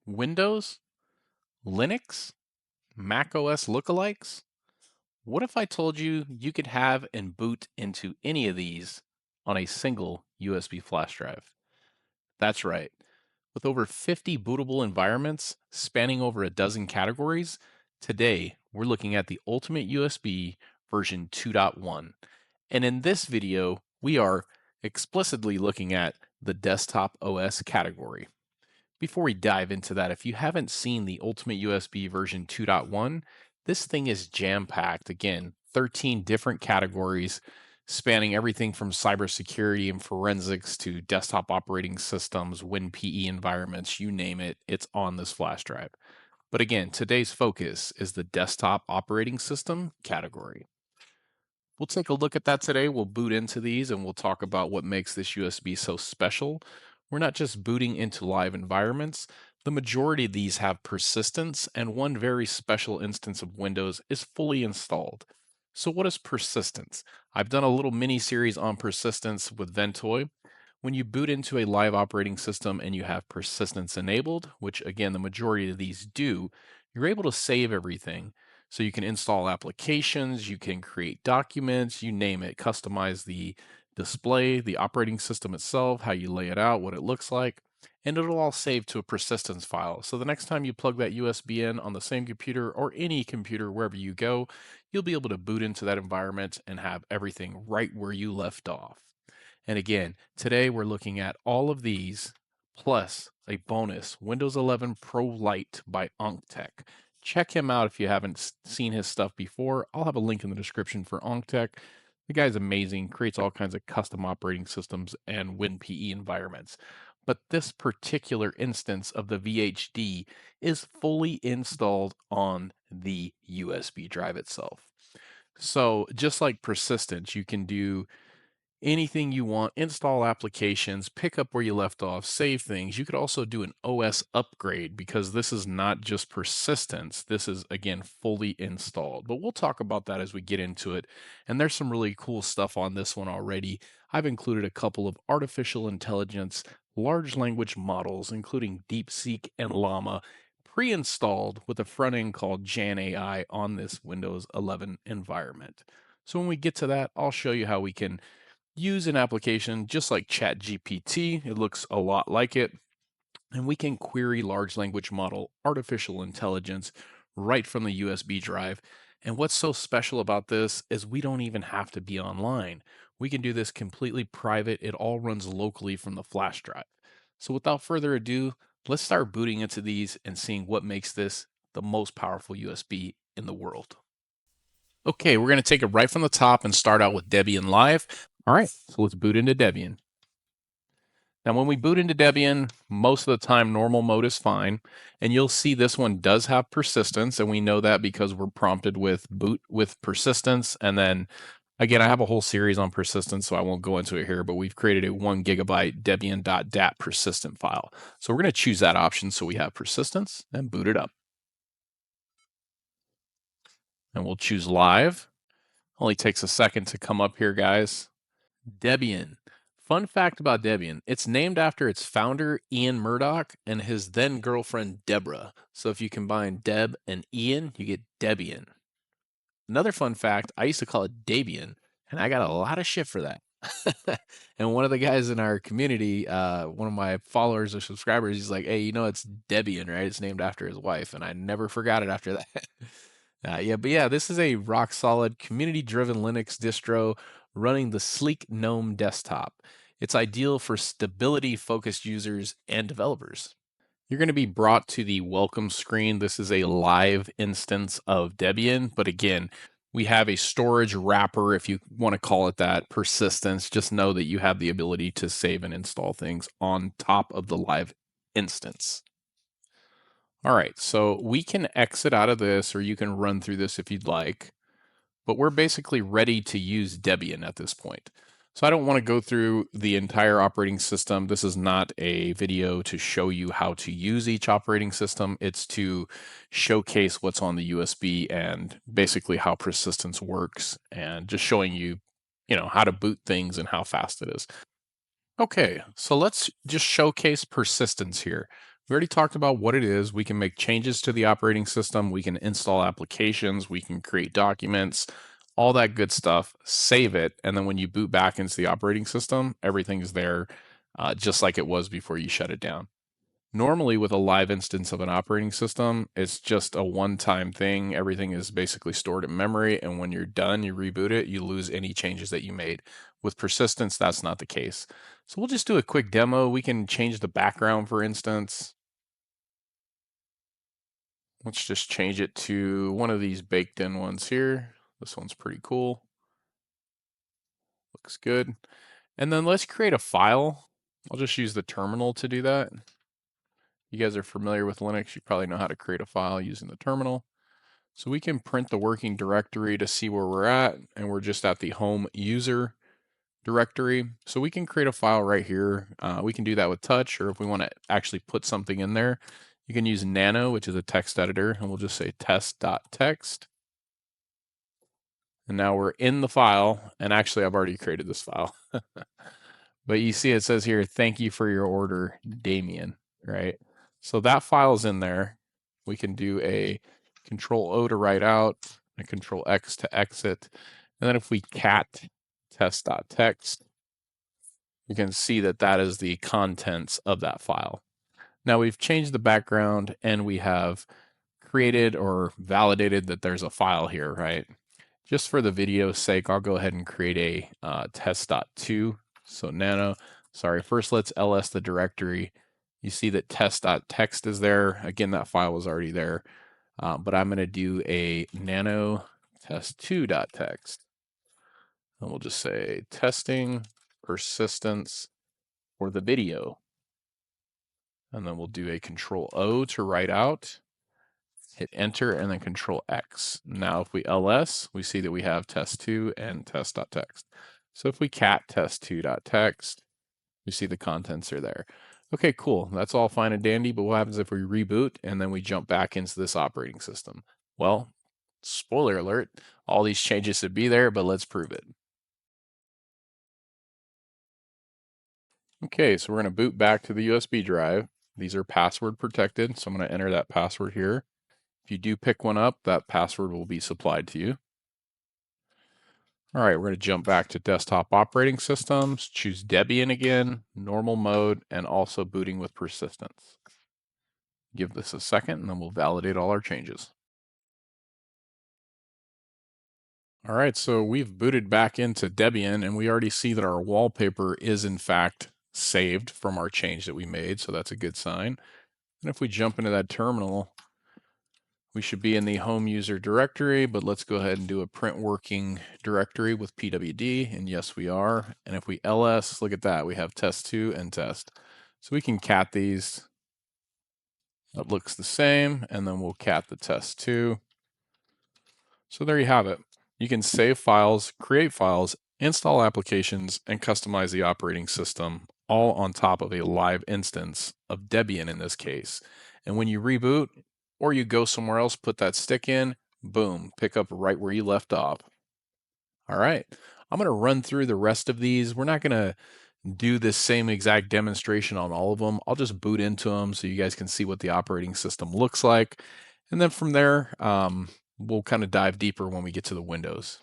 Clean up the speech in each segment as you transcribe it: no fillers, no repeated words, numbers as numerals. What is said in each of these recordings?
Windows, Linux, Mac OS lookalikes? What if I told you you could have and boot into any of these on a single USB flash drive? That's right. With over 50 bootable environments spanning over a dozen categories, today we're looking at the Ultimate USB version 2.1. And in this video, we are explicitly looking at the desktop OS category. Before we dive into that, if you haven't seen the Ultimate USB version 2.1, this thing is jam-packed. Again, 13 different categories spanning everything from cybersecurity and forensics to desktop operating systems, WinPE environments, you name it, it's on this flash drive. But again, today's focus is the desktop operating system category. We'll take a look at that today. We'll boot into these and we'll talk about what makes this USB so special. We're not just booting into live environments. The majority of these have persistence, and one very special instance of Windows is fully installed. So what is persistence? I've done a little mini series on persistence with Ventoy. When you boot into a live operating system and you have persistence enabled, which again, the majority of these do, you're able to save everything. So you can install applications, you can create documents, you name it, customize the display, the operating system itself, how you lay it out, what it looks like, and it'll all save to a persistence file. So the next time you plug that USB in on the same computer or any computer wherever you go, you'll be able to boot into that environment and have everything right where you left off. And again, today we're looking at all of these plus a bonus Windows 11 Pro Lite by Ankhtech. Check him out if you haven't seen his stuff before. I'll have a link in the description for Ankhtech. The guy's amazing, creates all kinds of custom operating systems and WinPE environments. But this particular instance of the VHD is fully installed on the USB drive itself. So just like persistence, you can do anything you want, install applications, pick up where you left off, save things. You could also do an OS upgrade because this is not just persistence. This is, again, fully installed. But we'll talk about that as we get into it. And there's some really cool stuff on this one already. I've included a couple of artificial intelligence, large language models, including DeepSeek and Llama, pre-installed with a front end called Jan AI on this Windows 11 environment. So when we get to that, I'll show you how we can use an application just like ChatGPT. It looks a lot like it. And we can query large language model artificial intelligence right from the USB drive. And what's so special about this is we don't even have to be online. We can do this completely private. It all runs locally from the flash drive. So without further ado, let's start booting into these and seeing what makes this the most powerful USB in the world. Okay, we're going to take it right from the top and start out with Debian Live. All right, so let's boot into Debian. Now, when we boot into Debian, most of the time normal mode is fine, and you'll see this one does have persistence, and we know that because we're prompted with boot with persistence. And then again, I have a whole series on persistence, so I won't go into it here, but we've created a 1 GB debian.dat persistent file. So we're going to choose that option so we have persistence and boot it up. And we'll choose live. Only takes a second to come up here, guys. Debian. Fun fact about Debian, it's named after its founder, Ian Murdoch, and his then girlfriend, Deborah. So if you combine Deb and Ian, you get Debian. Another fun fact, I used to call it Debian, and I got a lot of shit for that. And one of the guys in our community, one of my followers or subscribers, he's like, hey, you know, it's Debian, right? It's named after his wife. And I never forgot it after that. Yeah, this is a rock solid community driven Linux distro running the sleek GNOME desktop. It's ideal for stability focused users and developers. You're going to be brought to the welcome screen. This is a live instance of Debian, but again, we have a storage wrapper, if you want to call it that, persistence. Just know that you have the ability to save and install things on top of the live instance. All right, so we can exit out of this, or you can run through this if you'd like, but we're basically ready to use Debian at this point. So I don't want to go through the entire operating system. This is not a video to show you how to use each operating system. It's to showcase what's on the USB and basically how persistence works and just showing you, how to boot things and how fast it is. Okay, so let's just showcase persistence here. We already talked about what it is. We can make changes to the operating system. We can install applications. We can create documents, all that good stuff, save it. And then when you boot back into the operating system, everything's there just like it was before you shut it down. Normally, with a live instance of an operating system, it's just a one-time thing. Everything is basically stored in memory, and when you're done, you reboot it, you lose any changes that you made. With persistence, that's not the case. So we'll just do a quick demo. We can change the background, for instance. Let's just change it to one of these baked-in ones here. This one's pretty cool. Looks good. And then let's create a file. I'll just use the terminal to do that. You guys are familiar with Linux, you probably know how to create a file using the terminal. So we can print the working directory to see where we're at, and we're just at the home user directory. So we can create a file right here. We can do that with touch, or if we want to actually put something in there, you can use Nano, which is a text editor, and we'll just say test.txt. And now we're in the file, and actually I've already created this file. But you see it says here, thank you for your order, Damien, right? So that file's in there. We can do a Control O to write out, a Control X to exit. And then if we cat test.txt, you can see that that is the contents of that file. Now we've changed the background and we have created or validated that there's a file here, right? Just for the video's sake, I'll go ahead and create a test.2. So nano, sorry, first let's ls the directory. You see that test.txt is there. Again, that file was already there. But I'm going to do a nano test2.txt. And we'll just say testing persistence for the video. And then we'll do a Control O to write out, hit enter, and then Control X. Now if we ls, we see that we have test2 and test.txt. So if we cat test2.txt, we see the contents are there. Okay, cool. That's all fine and dandy, but what happens if we reboot and then we jump back into this operating system? Well, spoiler alert, all these changes should be there, but let's prove it. Okay, so we're going to boot back to the USB drive. These are password protected, so I'm going to enter that password here. If you do pick one up, that password will be supplied to you. All right, we're going to jump back to desktop operating systems, choose Debian again, normal mode, and also booting with persistence. Give this a second, and then we'll validate all our changes. All right, so we've booted back into Debian, and we already see that our wallpaper is in fact saved from our change that we made, so that's a good sign. And if we jump into that terminal, we should be in the home user directory, but let's go ahead and do a print working directory with pwd, and yes, we are. And if we ls, look at that, we have test2 and test. So we can cat these. That looks the same, and then we'll cat the test2. So there you have it. You can save files, create files, install applications, and customize the operating system all on top of a live instance of Debian in this case. And when you reboot or you go somewhere else, put that stick in, boom, pick up right where you left off. All right, I'm going to run through the rest of these. We're not going to do this same exact demonstration on all of them. I'll just boot into them so you guys can see what the operating system looks like. And then from there, we'll kind of dive deeper when we get to the Windows.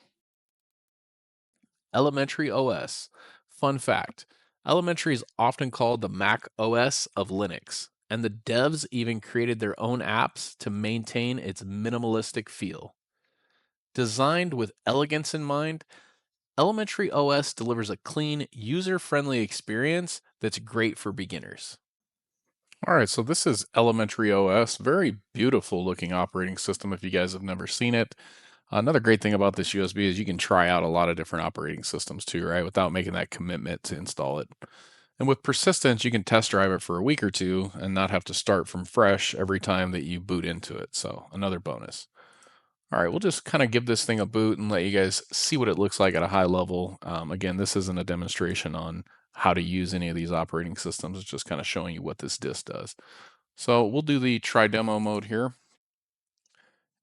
Elementary OS. Fun fact, Elementary is often called the Mac OS of Linux, and the devs even created their own apps to maintain its minimalistic feel. Designed with elegance in mind, Elementary OS delivers a clean, user-friendly experience that's great for beginners. All right, so this is Elementary OS, very beautiful looking operating system if you guys have never seen it. Another great thing about this USB is you can try out a lot of different operating systems too, right? Without making that commitment to install it. And with persistence, you can test drive it for a week or two and not have to start from fresh every time that you boot into it. So another bonus. All right, we'll just kind of give this thing a boot and let you guys see what it looks like at a high level. Again, this isn't a demonstration on how to use any of these operating systems. It's just kind of showing you what this disk does. So we'll do the try demo mode here.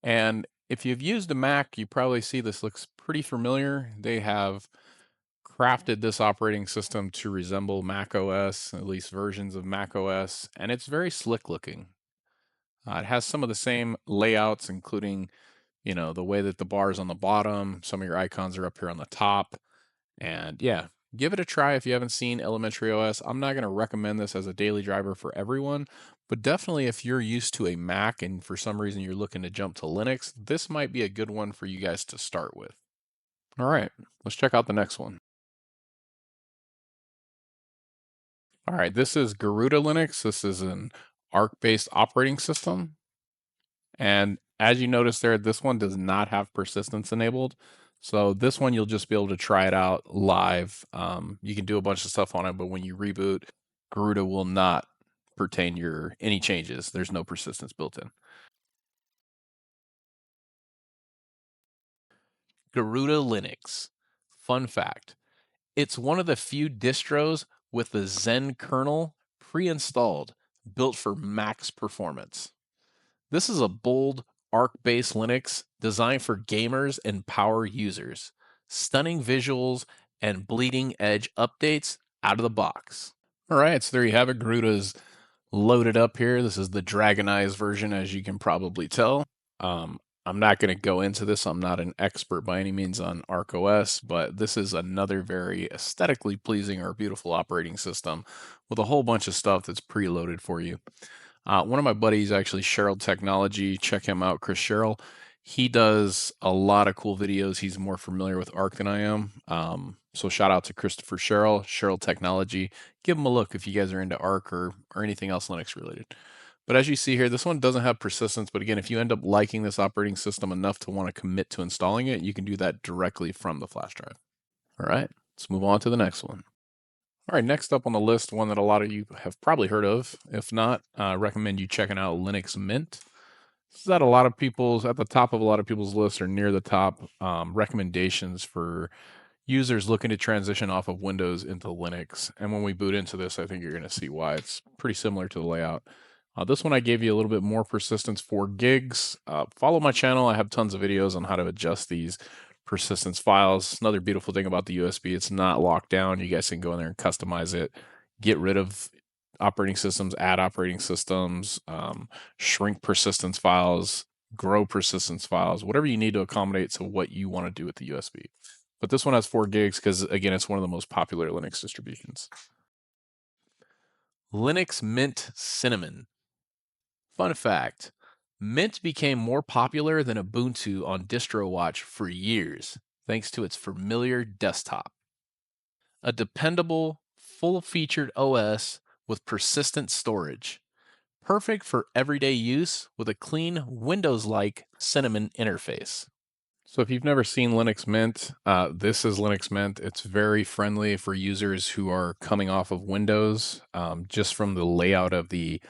And if you've used a Mac, you probably see this looks pretty familiar. They have crafted this operating system to resemble Mac OS, at least versions of Mac OS, and it's very slick looking. It has some of the same layouts, including, the way that the bar is on the bottom, some of your icons are up here on the top. And yeah, give it a try if you haven't seen Elementary OS. I'm not going to recommend this as a daily driver for everyone, but definitely if you're used to a Mac and for some reason you're looking to jump to Linux, this might be a good one for you guys to start with. All right, let's check out the next one. All right, this is Garuda Linux. This is an Arc-based operating system. And as you notice there, this one does not have persistence enabled. So this one, you'll just be able to try it out live. You can do a bunch of stuff on it, but when you reboot, Garuda will not pertain any changes. There's no persistence built in. Garuda Linux. Fun fact, it's one of the few distros with the Zen kernel pre-installed, built for max performance. This is a bold, Arc-based Linux designed for gamers and power users. Stunning visuals and bleeding edge updates out of the box. All right, so there you have it. Garuda's loaded up here. This is the Dragonized version, as you can probably tell. I'm not going to go into this. I'm not an expert by any means on Arc OS, but this is another very aesthetically pleasing or beautiful operating system with a whole bunch of stuff that's preloaded for you. One of my buddies, actually, Cheryl Technology, check him out, Chris Cheryl. He does a lot of cool videos. He's more familiar with Arc than I am. So shout out to Christopher Cheryl Technology. Give him a look if you guys are into Arc or anything else Linux related. But as you see here, this one doesn't have persistence. But again, if you end up liking this operating system enough to want to commit to installing it, you can do that directly from the flash drive. All right, let's move on to the next one. All right, next up on the list, one that a lot of you have probably heard of. If not, I recommend you checking out Linux Mint. This is at the top of a lot of people's lists, or near the top, recommendations for users looking to transition off of Windows into Linux. And when we boot into this, I think you're going to see why. It's pretty similar to the layout. This one I gave you a little bit more persistence, 4 gigs. Follow my channel. I have tons of videos on how to adjust these persistence files. Another beautiful thing about the USB, it's not locked down. You guys can go in there and customize it, get rid of operating systems, add operating systems, shrink persistence files, grow persistence files, whatever you need to accommodate to what you want to do with the USB. But this one has 4 gigs because, again, it's one of the most popular Linux distributions. Linux Mint Cinnamon. Fun fact, Mint became more popular than Ubuntu on DistroWatch for years, thanks to its familiar desktop. A dependable, full-featured OS with persistent storage. Perfect for everyday use with a clean, Windows-like Cinnamon interface. So if you've never seen Linux Mint, this is Linux Mint. It's very friendly for users who are coming off of Windows. Just from the layout of the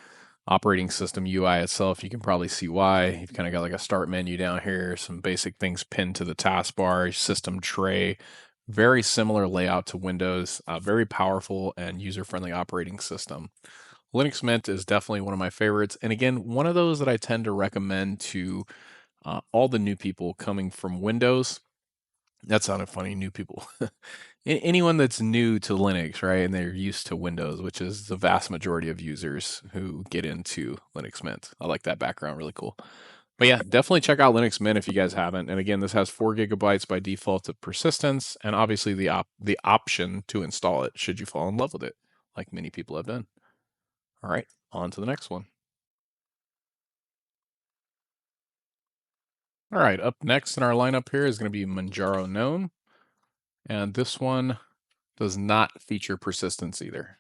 operating system UI itself, you can probably see why. You've kind of got like a start menu down here, some basic things pinned to the taskbar, system tray, very similar layout to Windows, very powerful and user-friendly operating system. Linux Mint is definitely one of my favorites. And again, one of those that I tend to recommend to all the new people coming from Windows. That sounded funny, new people. Anyone that's new to Linux, right? And they're used to Windows, which is the vast majority of users who get into Linux Mint. I like that background, really cool. But yeah, definitely check out Linux Mint if you guys haven't. And again, this has 4 gigabytes by default of persistence, and obviously the option to install it should you fall in love with it, like many people have done. All right, on to the next one. All right, up next in our lineup here is going to be Manjaro GNOME. And this one does not feature persistence either.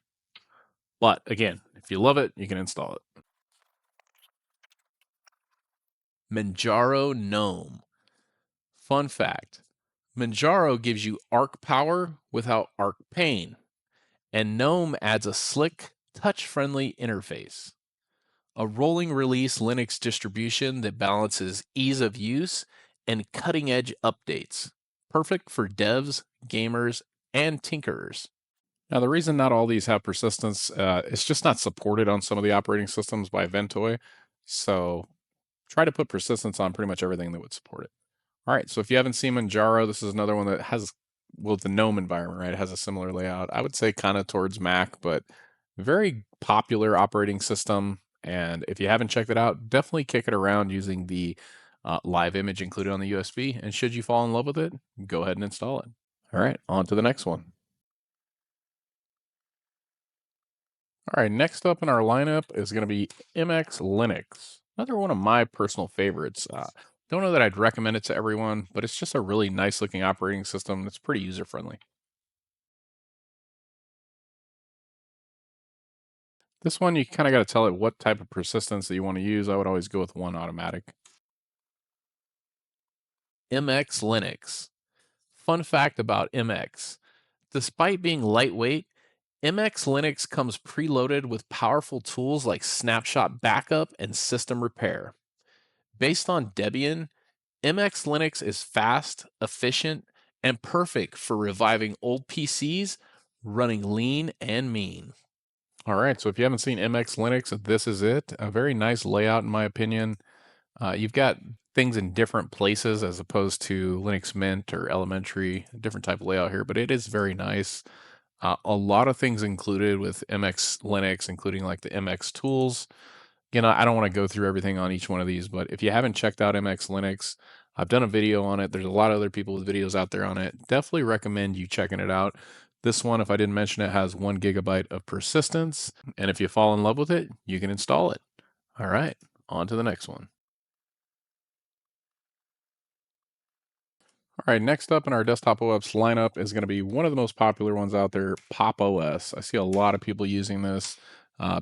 But again, if you love it, you can install it. Manjaro GNOME. Fun fact, Manjaro gives you Arc power without Arc pain, and GNOME adds a slick, touch-friendly interface. A rolling release Linux distribution that balances ease of use and cutting-edge updates. Perfect for devs, gamers, and tinkerers. Now, the reason not all these have persistence, it's just not supported on some of the operating systems by Ventoy. So try to put persistence on pretty much everything that would support it. All right, so if you haven't seen Manjaro, this is another one that has well, the GNOME environment, right? It has a similar layout. I would say kind of towards Mac, but very popular operating system. And if you haven't checked it out, definitely kick it around using the live image included on the USB. And should you fall in love with it, go ahead and install it. All right, on to the next one. All right, next up in our lineup is going to be MX Linux. Another one of my personal favorites. Don't know that I'd recommend it to everyone, but it's just a really nice looking operating system that's pretty user friendly. This one, you kind of got to tell it what type of persistence that you want to use. I would always go with one automatic. MX Linux. Fun fact about MX. Despite being lightweight, MX Linux comes preloaded with powerful tools like snapshot backup and system repair. Based on Debian, MX Linux is fast, efficient, and perfect for reviving old PCs running lean and mean. All right, so if you haven't seen MX Linux, this is it. A very nice layout, in my opinion. You've got things in different places as opposed to Linux Mint or Elementary, a different type of layout here, but it is very nice. A lot of things included with MX Linux, including like the MX tools. I don't want to go through everything on each one of these, but if you haven't checked out MX Linux, I've done a video on it. There's a lot of other people with videos out there on it. Definitely recommend you checking it out. This one, if I didn't mention it, has 1 GB of persistence. And if you fall in love with it, you can install it. All right, on to the next one. All right, next up in our desktop OS lineup is going to be one of the most popular ones out there, Pop! OS. I see a lot of people using this.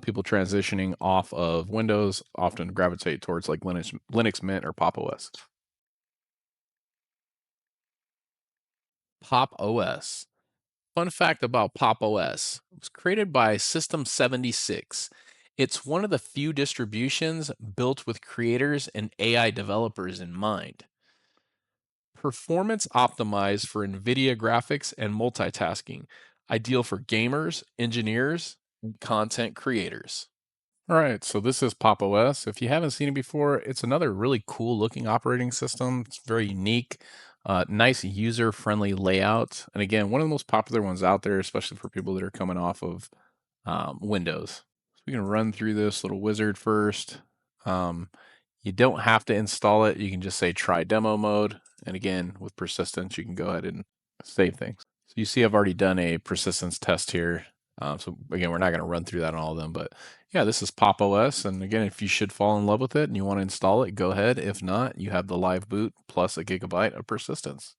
People transitioning off of Windows often gravitate towards like Linux Mint or Pop! OS. Pop! OS. Fun fact about Pop! OS. It was created by System 76. It's one of the few distributions built with creators and AI developers in mind. Performance optimized for NVIDIA graphics and multitasking, ideal for gamers, engineers, and content creators. All right, so this is Pop! OS. If you haven't seen it before, it's another really cool looking operating system. It's very unique, nice user friendly layout. And again, one of the most popular ones out there, especially for people that are coming off of Windows. So we can run through this little wizard first. Um, you don't have to install it. You can just say try demo mode. And again, with persistence, you can go ahead and save things. So you see I've already done a persistence test here. So again, we're not going to run through that on all of them, but yeah, this is Pop! OS. And again, if you should fall in love with it and you want to install it, go ahead. If not, you have the live boot plus 1 GB of persistence.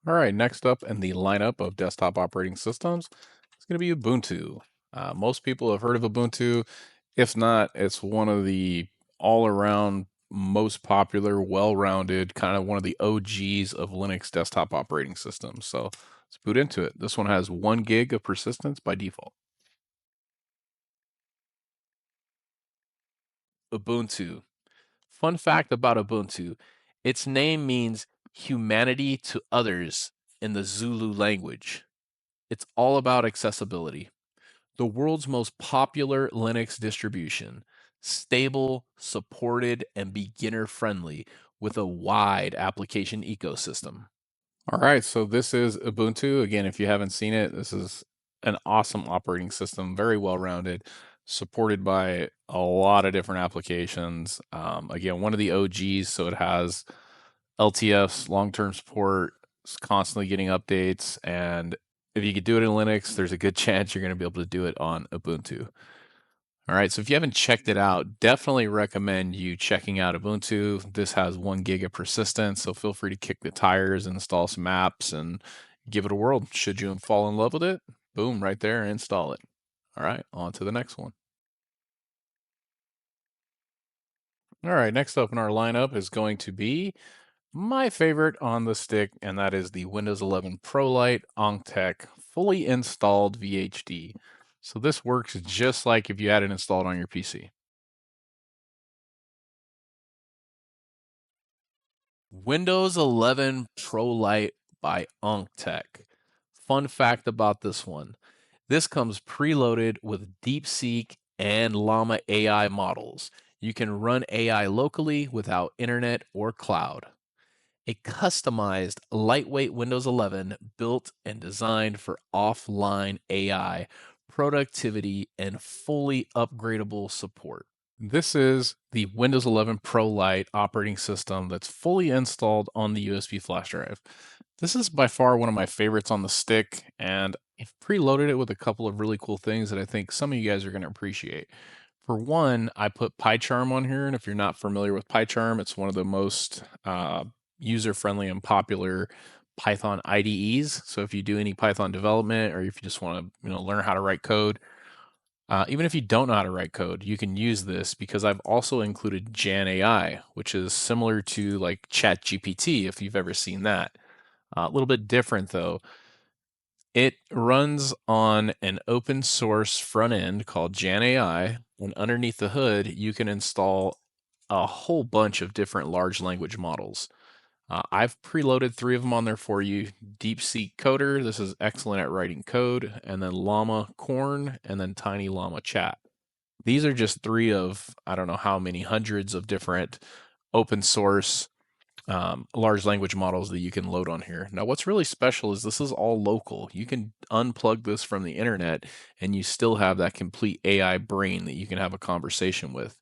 All right, next up in the lineup of desktop operating systems is going to be Ubuntu. Most people have heard of Ubuntu. If not, it's one of the all around most popular, well rounded, kind of one of the OGs of Linux desktop operating systems. So let's boot into it. This one has 1 gig of persistence by default. Ubuntu. Fun fact about Ubuntu, its name means humanity to others in the Zulu language. It's all about accessibility. The world's most popular Linux distribution, stable, supported, and beginner friendly with a wide application ecosystem. All right, so this is Ubuntu. Again, if you haven't seen it, this is an awesome operating system, very well rounded, supported by a lot of different applications. Again, one of the OGs, so it has LTS, long term support, it's constantly getting updates. And if you could do it in Linux, there's a good chance you're going to be able to do it on Ubuntu. All right, so if you haven't checked it out, definitely recommend you checking out Ubuntu. This has 1 gig of persistence, so feel free to kick the tires, install some apps, and give it a whirl. Should you fall in love with it, boom, right there, install it. All right, on to the next one. All right, next up in our lineup is going to be my favorite on the stick, and that is the Windows 11 Pro Lite Ankhtech fully installed VHD. So this works just like if you had it installed on your PC. Windows 11 Pro Lite by Ankhtech. Fun fact about this one. This comes preloaded with DeepSeek and Llama AI models. You can run AI locally without internet or cloud. a customized, lightweight Windows 11 built and designed for offline AI, productivity, and fully upgradable support. This is the Windows 11 Pro Lite operating system that's fully installed on the USB flash drive. This is by far one of my favorites on the stick, and I've preloaded it with a couple of really cool things that I think some of you guys are going to appreciate. For one, I put PyCharm on here, and if you're not familiar with PyCharm, it's one of the most user-friendly and popular Python IDEs. So if you do any Python development, or if you just want to, learn how to write code, even if you don't know how to write code, you can use this because I've also included Jan AI, which is similar to like ChatGPT, if you've ever seen that. A little bit different though. It runs on an open source front end called Jan AI, and underneath the hood, you can install a whole bunch of different large language models. I've preloaded 3 of them on there for you. DeepSeek Coder, this is excellent at writing code, and then Llama Corn, and then Tiny Llama Chat. These are just 3 of, I don't know how many hundreds of different open source large language models that you can load on here. Now, what's really special is this is all local. You can unplug this from the internet and you still have that complete AI brain that you can have a conversation with.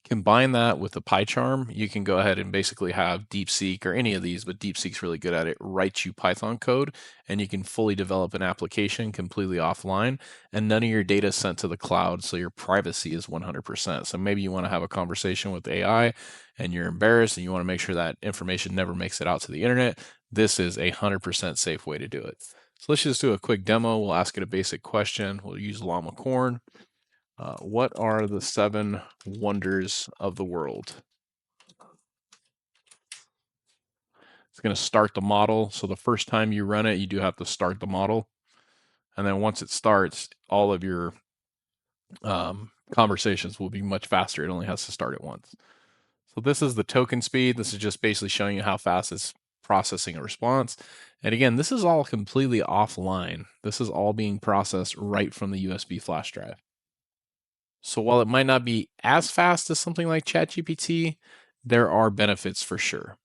Combine that with the PyCharm, you can go ahead and basically have DeepSeek or any of these, but DeepSeek's really good at it, write you Python code, and you can fully develop an application completely offline, and none of your data is sent to the cloud, so your privacy is 100%. So maybe you want to have a conversation with AI, and you're embarrassed, and you want to make sure that information never makes it out to the internet. This is a 100% safe way to do it. So let's just do a quick demo. We'll ask it a basic question. We'll use Llama Corn. What are the 7 wonders of the world? It's going to start the model. So the first time you run it, you do have to start the model. And then once it starts, all of your conversations will be much faster. It only has to start at once. So this is the token speed. This is just basically showing you how fast it's processing a response. And again, this is all completely offline. This is all being processed right from the USB flash drive. So while it might not be as fast as something like ChatGPT, there are benefits for sure.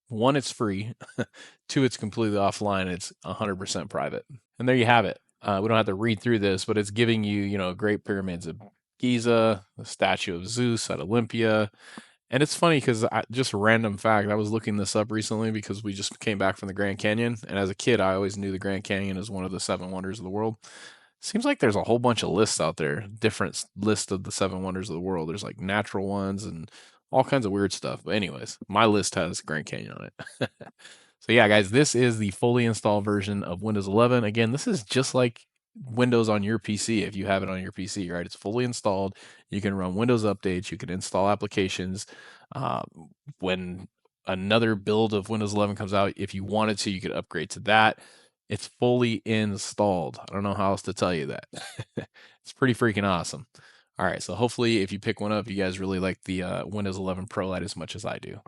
1, it's free. 2, it's completely offline. It's 100% private. And there you have it. We don't have to read through this, but it's giving you, Great Pyramids of Giza, the statue of Zeus at Olympia. And it's funny because just a random fact, I was looking this up recently because we just came back from the Grand Canyon. And as a kid, I always knew the Grand Canyon as one of the 7 wonders of the world. Seems like there's a whole bunch of lists out there, different lists of the 7 wonders of the world. There's like natural ones and all kinds of weird stuff. But anyways, my list has Grand Canyon on it. So yeah, guys, this is the fully installed version of Windows 11. Again, this is just like Windows on your PC if you have it on your PC, right? It's fully installed. You can run Windows updates. You can install applications. When another build of Windows 11 comes out, if you wanted to, you could upgrade to that. It's fully installed. I don't know how else to tell you that. It's pretty freaking awesome. All right, so hopefully if you pick one up, you guys really like the Windows 11 Pro Lite as much as I do.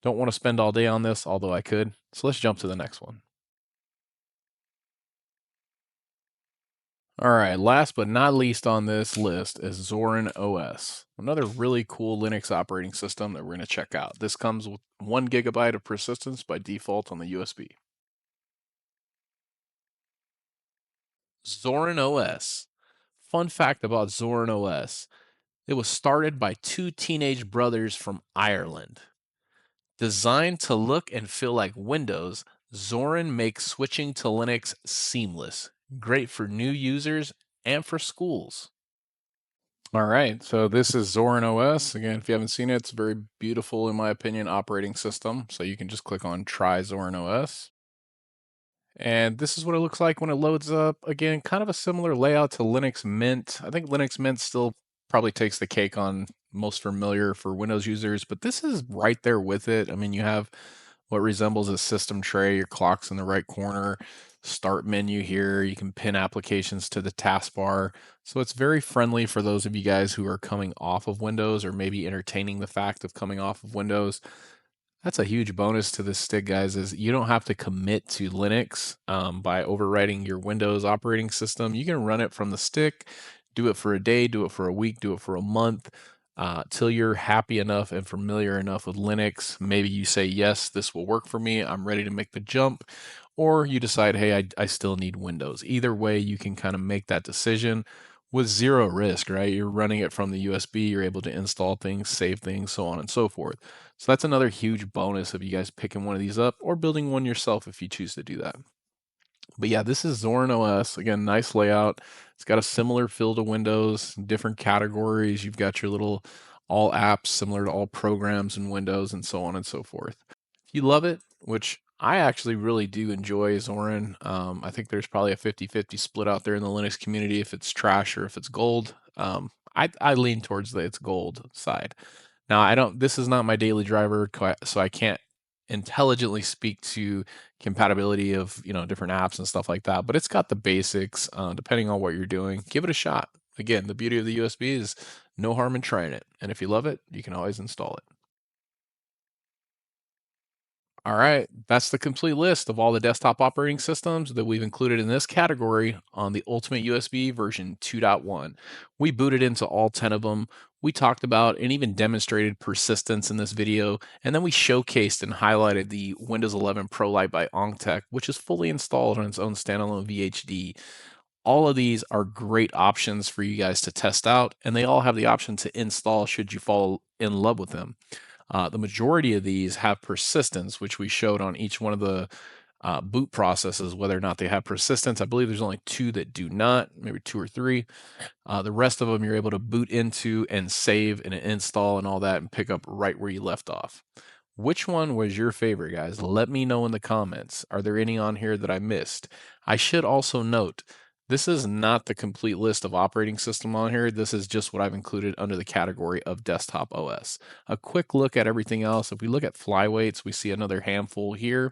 Don't want to spend all day on this, although I could. So let's jump to the next one. All right, last but not least on this list is Zorin OS, another really cool Linux operating system that we're going to check out. This comes with 1 gigabyte of persistence by default on the USB. Zorin OS. Fun fact about Zorin OS. It was started by 2 teenage brothers from Ireland. Designed to look and feel like Windows, Zorin makes switching to Linux seamless. Great for new users and for schools. All right, so this is Zorin OS. Again, if you haven't seen it, it's a very beautiful, in my opinion, operating system. So you can just click on Try Zorin OS. And this is what it looks like when it loads up. Again, kind of a similar layout to Linux Mint. I think Linux Mint still probably takes the cake on most familiar for Windows users, but this is right there with it. I mean, you have what resembles a system tray, your clock's in the right corner, start menu here. You can pin applications to the taskbar. So it's very friendly for those of you guys who are coming off of Windows or maybe entertaining the fact of coming off of Windows. That's a huge bonus to this stick, guys, is you don't have to commit to Linux by overwriting your Windows operating system. You can run it from the stick, do it for a day, do it for a week, do it for a month. till you're happy enough and familiar enough with Linux. Maybe you say, yes, this will work for me. I'm ready to make the jump. Or you decide, hey, I still need Windows. Either way, you can kind of make that decision with zero risk, right? You're running it from the USB, you're able to install things, save things, so on and so forth. So that's another huge bonus of you guys picking one of these up or building one yourself if you choose to do that. But yeah, this is Zorin OS. Again, nice layout. It's got a similar feel to Windows, different categories. You've got your little all apps similar to all programs in Windows and so on and so forth. If you love it, which I actually really do enjoy Zorin, I think there's probably a 50-50 split out there in the Linux community if it's trash or if it's gold. I lean towards the it's gold side. Now, I don't, this is not my daily driver, so I can't intelligently speak to compatibility of, different apps and stuff like that, but it's got the basics, depending on what you're doing. Give it a shot. Again, the beauty of the USB is no harm in trying it. And if you love it, you can always install it. All right, that's the complete list of all the desktop operating systems that we've included in this category on the Ultimate USB version 2.1. We booted into all 10 of them. We talked about and even demonstrated persistence in this video, and then we showcased and highlighted the Windows 11 Pro Lite by Ankhtech, which is fully installed on its own standalone VHD. All of these are great options for you guys to test out, and they all have the option to install should you fall in love with them. The majority of these have persistence, which we showed on each one of the boot processes, whether or not they have persistence. I believe there's only 2 that do not, maybe 2 or 3. The rest of them you're able to boot into and save and install and all that and pick up right where you left off. Which one was your favorite, guys? Let me know in the comments. Are there any on here that I missed? I should also note, this is not the complete list of operating system on here. This is just what I've included under the category of desktop OS. A quick look at everything else. If we look at flyweights, we see another handful here.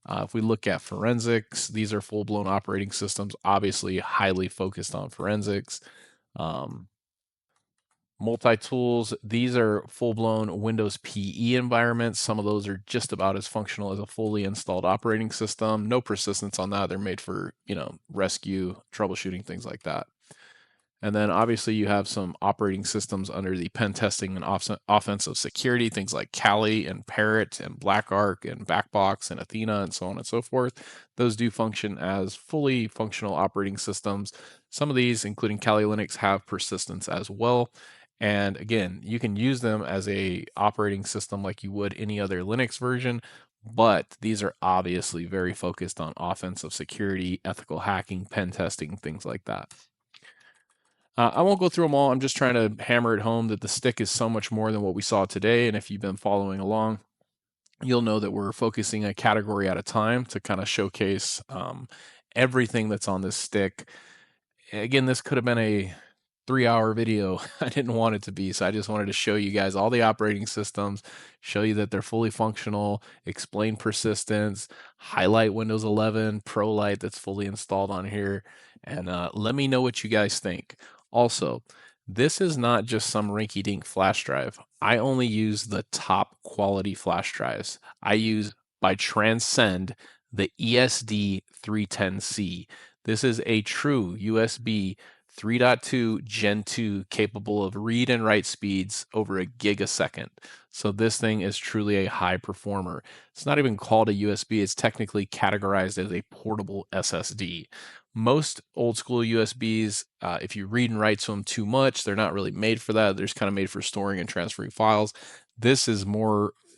If we look at forensics, these are full-blown operating systems, obviously highly focused on forensics. Multi-tools, these are full-blown Windows PE environments. Some of those are just about as functional as a fully installed operating system. No persistence on that. They're made for, rescue, troubleshooting, things like that. And then obviously you have some operating systems under the pen testing and offensive security, things like Kali and Parrot and BlackArch and Backbox and Athena and so on and so forth. Those do function as fully functional operating systems. Some of these, including Kali Linux, have persistence as well. And again, you can use them as a operating system like you would any other Linux version, but these are obviously very focused on offensive security, ethical hacking, pen testing, things like that. I won't go through them all. I'm just trying to hammer it home that the stick is so much more than what we saw today. And if you've been following along, you'll know that we're focusing a category at a time to kind of showcase everything that's on this stick. Again, this could have been a 3-hour video. I didn't want it to be, so I just wanted to show you guys all the operating systems, show you that they're fully functional, explain persistence, highlight Windows 11 Pro Lite that's fully installed on here, and let me know what you guys think. Also, this is not just some rinky-dink flash drive. I only use the top quality flash drives. I use by Transcend the ESD 310C. This is a true USB 3.2 Gen 2 capable of read and write speeds over a gig a second. So this thing is truly a high performer. It's not even called a USB, it's technically categorized as a portable SSD. Most old school USBs, if you read and write to them too much, they're not really made for that. They're just kind of made for storing and transferring files. This is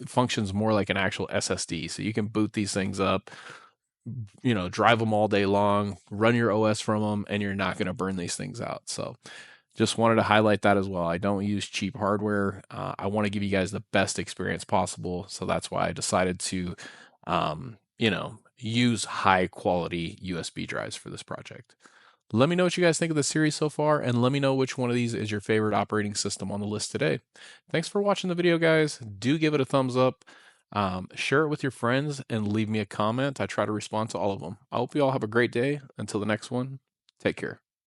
functions more like an actual SSD. So you can boot these things up, drive them all day long, run your OS from them, and you're not going to burn these things out. So just wanted to highlight that as well. I don't use cheap hardware. I want to give you guys the best experience possible. So that's why I decided to, use high quality USB drives for this project. Let me know what you guys think of the series so far, and let me know which one of these is your favorite operating system on the list today. Thanks for watching the video, guys. Do give it a thumbs up. Share it with your friends and leave me a comment. I try to respond to all of them. I hope you all have a great day. Until the next one, take care.